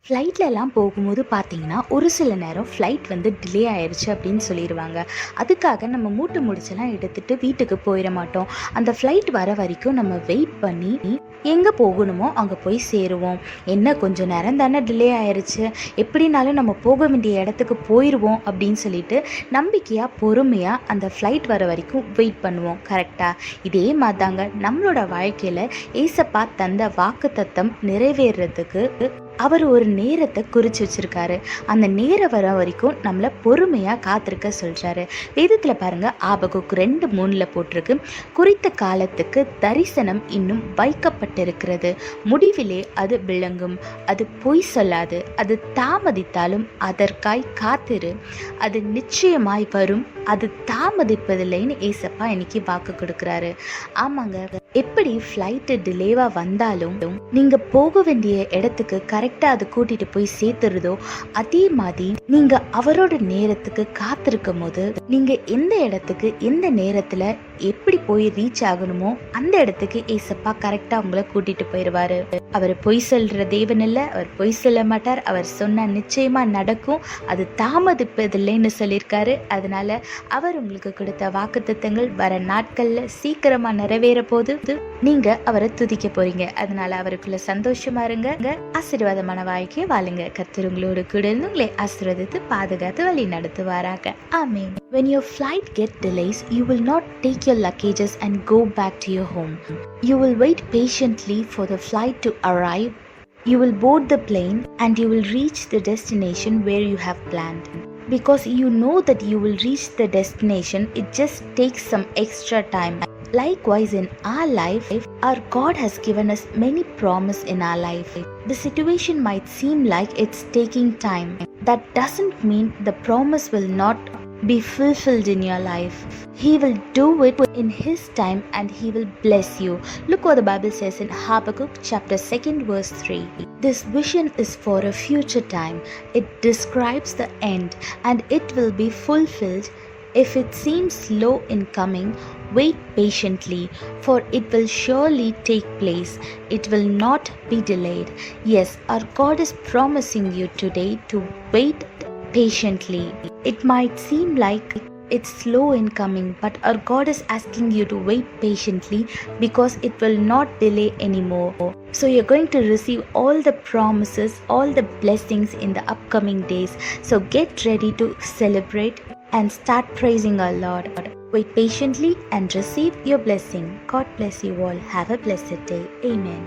ஃப்ளைட்லலாம் போகும்போது பார்த்தீங்கன்னா, ஒரு சில நேரம் ஃப்ளைட் வந்து டிலே ஆயிருச்சு அப்படின்னு சொல்லிருவாங்க. அதுக்காக நம்ம மூட்டை முடிச்செல்லாம் எடுத்துட்டு வீட்டுக்கு போயிற மாட்டோம். அந்த ஃப்ளைட் வர வரைக்கும் நம்ம வெயிட் பண்ணி, எங்கே போகணுமோ அங்கே போய் சேருவோம். என்ன கொஞ்சம் நேரம் தானே டிலே ஆயிருச்சு, எப்படினாலும் நம்ம போக வேண்டிய இடத்துக்கு போயிடுவோம் அப்படின்னு சொல்லிட்டு நம்பிக்கையாக பொறுமையாக அந்த ஃப்ளைட் வர வரைக்கும் வெயிட் பண்ணுவோம். கரெக்டாக இதே மாதிரி தாங்க நம்மளோட வாழ்க்கையில் ஏசப்பா தந்த வாக்குத்தத்தம் நிறைவேறதுக்கு அவர் ஒரு நேரத்தை குறித்து வச்சிருக்காரு. அந்த நேரம் வர வரைக்கும் நம்மளை பொறுமையாக காத்திருக்க சொல்கிறாரு. வேதத்தில் பாருங்கள், ஆபகுக் 2:3 போட்டிருக்கு, குறித்த காலத்துக்கு தரிசனம் இன்னும் வைக்கப்பட்டிருக்கிறது, முடிவிலே அது விளங்கும், அது பொய் சொல்லாது, அது தாமதித்தாலும் அதற்காய் காத்திரு, அது நிச்சயமாய் வரும், அது தாமதிப்பதில்லைன்னு ஏசப்பா இன்னைக்கு வாக்கு கொடுக்குறாரு. ஆமாங்க, எப்படி ஃப்ளைட்டு டிலேவாக வந்தாலும் நீங்கள் போக வேண்டிய இடத்துக்கு கரெக்டாக அது கூட்டிகிட்டு போய் சேர்த்துறதோ, அதே மாதிரி நீங்கள் அவரோட நேரத்துக்கு காத்திருக்கும் போது நீங்கள் எந்த இடத்துக்கு எந்த நேரத்தில் எப்படி போய் ரீச் ஆகணுமோ அந்த இடத்துக்கு ஏசப்பா கரெக்டாக உங்களை கூட்டிகிட்டு போயிடுவார். அவர் பொய் சொல்கிற தேவன் இல்லை, அவர் பொய் சொல்ல மாட்டார், அவர் சொன்னால் நிச்சயமாக நடக்கும், அது தாமதிப்பதில்லைன்னு சொல்லியிருக்காரு. அதனால அவர் உங்களுக்கு கொடுத்த வாக்குத்தத்தங்கள் வர நாட்களில் சீக்கிரமாக நிறைவேற போது நீங்கள் அவரை துதிக்க போறீங்க. அதனால அவருக்குள்ள சந்தோஷமா இருங்க, ஆசீர்வாதமான வாழ்க்கையை வாழுங்க. கர்த்தர் உங்களோடு கூட இருந்து உங்களை ஆசீர்வதித்து பாதுகாத்து வழி நடத்துவாராக. ஆமென். When your flight get delays, you will not take your luggages and go back to your home. You will wait patiently for the flight to arrive. You will board the plane and you will reach the destination where you have planned. Because you know that you will reach the destination, it just takes some extra time. Likewise, in our life, our God has given us many promises in our life. The situation might seem like it's taking time. That doesn't mean the promise will not be fulfilled in your life. He will do it in His time and He will bless you. Look what the Bible says in Habakkuk chapter 2 verse 3. This vision is for a future time. It describes the end and it will be fulfilled. If it seems slow in coming, wait patiently, for it will surely take place. It will not be delayed. Yes, our God is promising you today to wait patiently. It might seem like it's slow in coming, but our God is asking you to wait patiently because it will not delay anymore. So you're going to receive all the promises, all the blessings in the upcoming days. So get ready to celebrate and start praising our Lord. Wait patiently and receive your blessing. God bless you all. Have a blessed day. Amen.